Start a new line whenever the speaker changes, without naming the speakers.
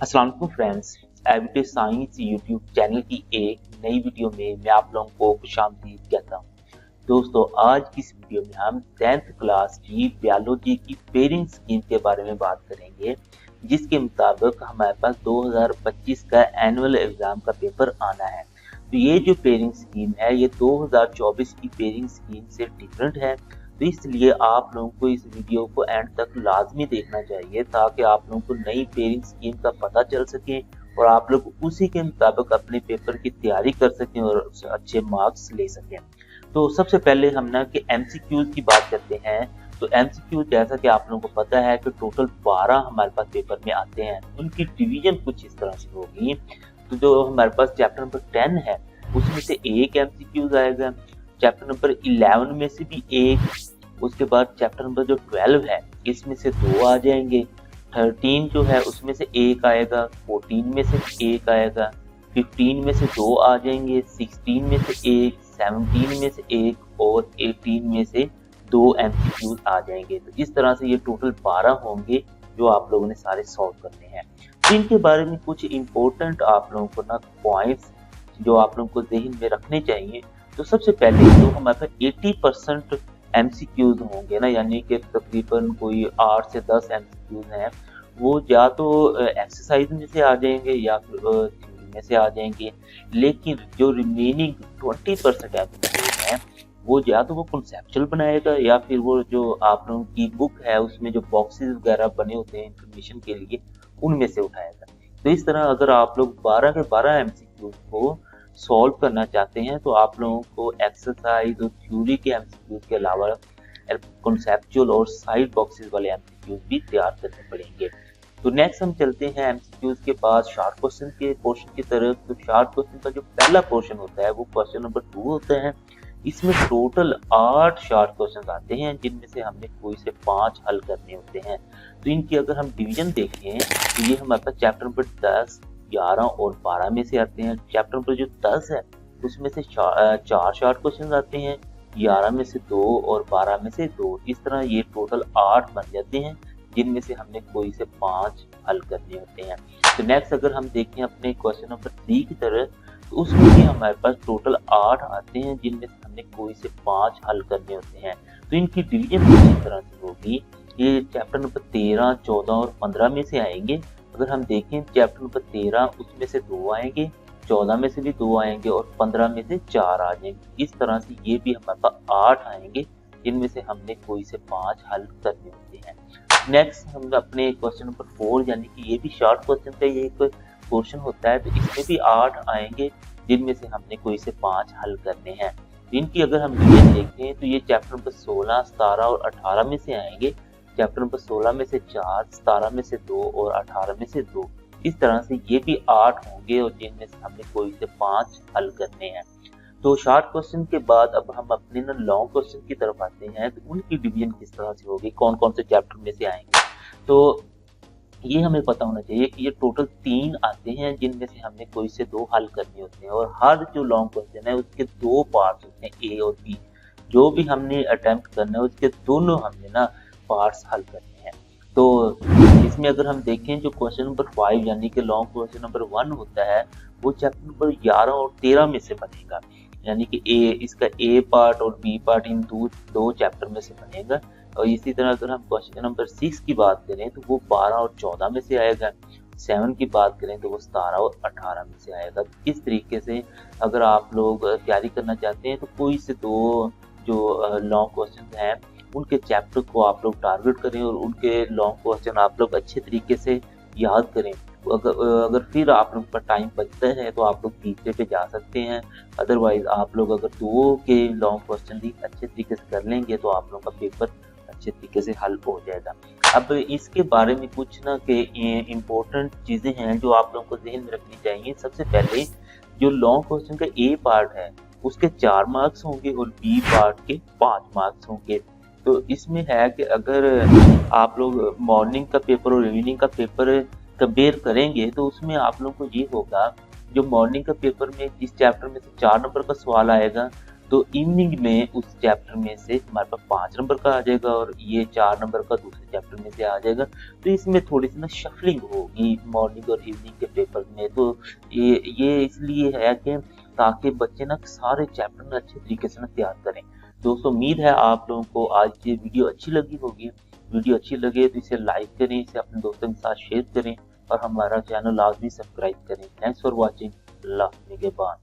अस्सलाम वालेकुम friends. Everyday science YouTube channel की एक नई वीडियो में मैं आप लोगों को खुशामदीद कहता हूँ। दोस्तों, आज की इस वीडियो में हम 10th क्लास की बायोलॉजी की पेयरिंग स्कीम के बारे में बात करेंगे, जिसके मुताबिक हमारे पास 2025 का एनुअल एग्जाम का पेपर आना है। तो ये जो पेयरिंग स्कीम है ये 2024 की पेयरिंग स्कीम से डिफरेंट है। तो इसलिए आप लोगों को इस वीडियो को एंड तक लाजमी देखना चाहिए ताकि आप लोगों को नई पेयरिंग स्कीम का पता चल सके और आप लोग उसी के मुताबिक अपने पेपर की तैयारी कर सकें और अच्छे मार्क्स ले सकें। तो सबसे पहले हम ना कि एमसीक्यूज की बात करते हैं। तो एमसीक्यू जैसा कि आप लोगों को पता है कि टोटल 12 हमारे पास पेपर में आते हैं। उनकी डिवीजन कुछ इस तरह से होगी। तो जो हमारे पास चैप्टर नंबर 10 है उसमें से एक एमसीक्यूज आएगा। चैप्टर नंबर 11 में से भी एक। उसके बाद चैप्टर नंबर जो 12 है इसमें से 2 आ जाएंगे। 13 जो है उसमें से एक आएगा। 14 में से एक आएगा। 15 में से 2 आ जाएंगे। 16 में से एक। 17 में से एक और 18 में से 2 एमसीक्यूज आ जाएंगे। तो इस तरह से ये टोटल 12 होंगे जो आप लोगों ने सारे सॉल्व करने हैं। तो इनके बारे में कुछ इंपॉर्टेंट आप लोगों को ना पॉइंट्स जो आप लोगों को ज़हन में रखने चाहिए। तो सबसे पहले जो हमारे पास 80% एमसीक्यूज होंगे ना, यानी कि तकरीबन कोई 8 से 10 एमसीक्यूज हैं, वो या तो एक्सरसाइज में से आ जाएंगे या फिर थ्योरी में से आ जाएंगे। लेकिन जो रिमेनिंग 20% एमसीक्यूज हैं वो या तो वो कॉन्सेप्चुअल बनाएगा या फिर वो जो आप लोगों की बुक है उसमें जो बॉक्सेस वगैरह बने होते हैं इंफॉर्मेशन के लिए उनमें से उठाएगा। तो इस तरह अगर आप लोग 12 के 12 एमसीक्यूज को सॉल्व करना चाहते हैं तो आप लोगों को एक्सरसाइज और थ्योरी के एमसीक्यूज के अलावा कॉन्सेप्चुअल और साइड बॉक्सेस वाले एमसीक्यूज भी तैयार करने पड़ेंगे। तो नेक्स्ट हम चलते हैं एमसीक्यूज के पास शॉर्ट क्वेश्चन के पोर्शन की तरफ। तो शॉर्ट क्वेश्चन का जो पहला पोर्शन होता है वो क्वेश्चन नंबर 2 होता है। इसमें टोटल 8 शॉर्ट क्वेश्चन आते हैं जिनमें से हमने कोई से 5 हल करने होते हैं। तो इनकी अगर हम डिवीजन देखें तो ये हमारे पास चैप्टर नंबर 10, 11 और 12 में से आते हैं। चैप्टर नंबर जो 10 है उसमें से 4 शॉर्ट क्वेश्चन आते हैं, 11 में से 2 और 12 में से 2। इस तरह ये टोटल 8 बन जाते हैं जिनमें से हमने कोई से 5 हल करने होते हैं। तो नेक्स्ट अगर हम देखें अपने क्वेश्चन नंबर 3 की तरफ तो उसमें भी हमारे पास टोटल 8 आते हैं जिनमें से हमने कोई से 5 हल करने होते हैं। तो इनकी डिवीजन इस तरह से होगी। ये चैप्टर नंबर 13, 14 और 15 में से आएंगे। अगर हम देखें चैप्टर नंबर 13 उसमें से 2 आएंगे, 14 में से भी 2 आएंगे और 15 में से 4 आ जाएंगे। इस तरह से ये भी हमारे पास 8 आएंगे जिनमें से हमने कोई से 5 हल करने होते हैं। नेक्स्ट हम अपने क्वेश्चन नंबर 4 यानी कि ये भी शॉर्ट क्वेश्चन का ये एक क्वेश्चन होता है। तो इसमें भी 8 आएंगे जिनमें से हमने कोई से 5 हल करने हैं। इनकी अगर हम डिवीजन देखें तो ये चैप्टर नंबर 16, 17 और 18 में से आएंगे। चैप्टर नंबर 16 में से 4, 17 में से 2 और 18 में से 2। इस तरह से ये भी 8 होंगे और जिनमें से हमने कोई से 5 हल करने हैं। तो शॉर्ट क्वेश्चन के बाद अब हम अपने ना लॉन्ग क्वेश्चन की तरफ आते हैं। तो उनकी डिवीजन किस तरह से होगी, कौन कौन से चैप्टर में से आएंगे। तो ये हमें पता होना चाहिए कि ये टोटल 3 आते हैं जिनमें से हमने कोई से 2 हल करने होते हैं और हर जो लॉन्ग क्वेश्चन है उसके 2 पार्ट्स होते हैं, ए और बी। जो भी हमने अटेम्प्ट करना है उसके दोनों हमने ना पार्ट्स हल करने हैं। तो इसमें अगर हम देखें जो क्वेश्चन नंबर 5 यानी कि लॉन्ग क्वेश्चन नंबर 1 होता है वो चैप्टर नंबर 11 और 13 में से बनेगा। यानी कि इसका ए पार्ट और बी पार्ट इन दो चैप्टर में से बनेगा। और इसी तरह अगर हम क्वेश्चन नंबर 6 की बात करें तो वो 12 और 14 में से आएगा। 7 की बात करें तो वो 17 और 18 में से आएगा। इस तरीके से अगर आप लोग तैयारी करना चाहते हैं तो कोई से 2 जो लॉन्ग क्वेश्चन हैं उनके चैप्टर को आप लोग टारगेट करें और उनके लॉन्ग क्वेश्चन आप लोग अच्छे तरीके से याद करें। अगर फिर आप लोग का टाइम बचता है तो आप लोग तीसरे पे जा सकते हैं। अदरवाइज आप लोग अगर 2 के लॉन्ग क्वेश्चन भी अच्छे तरीके से कर लेंगे तो आप लोगों का पेपर अच्छे तरीके से हल हो जाएगा। अब इसके बारे में कुछ ना कि इम्पोर्टेंट चीज़ें हैं जो आप लोगों को ध्यान में रखनी चाहिए। सबसे पहले जो लॉन्ग क्वेश्चन का ए पार्ट है उसके 4 मार्क्स होंगे और बी पार्ट के 5 मार्क्स होंगे। तो इसमें है कि अगर आप लोग मॉर्निंग का पेपर और इवनिंग का पेपर कंपेयर करेंगे तो उसमें आप लोगों को ये होगा जो मॉर्निंग का पेपर में जिस चैप्टर में से 4 नंबर का सवाल आएगा तो इवनिंग में उस चैप्टर में से हमारे पास 5 नंबर का आ जाएगा और ये 4 नंबर का दूसरे चैप्टर में से आ जाएगा। तो इसमें थोड़ी सी ना शफलिंग होगी मॉर्निंग और इवनिंग के पेपर में। तो ये इसलिए है कि ताकि बच्चे ना सारे चैप्टर ना अच्छे तरीके से ना तैयार करें। दोस्तों उम्मीद है आप लोगों को आज ये वीडियो अच्छी लगी होगी। वीडियो अच्छी लगे तो इसे लाइक करें, इसे अपने दोस्तों के साथ शेयर करें और हमारा चैनल लाजमी सब्सक्राइब करें। Thanks for watching. अल्लाह निगहबान।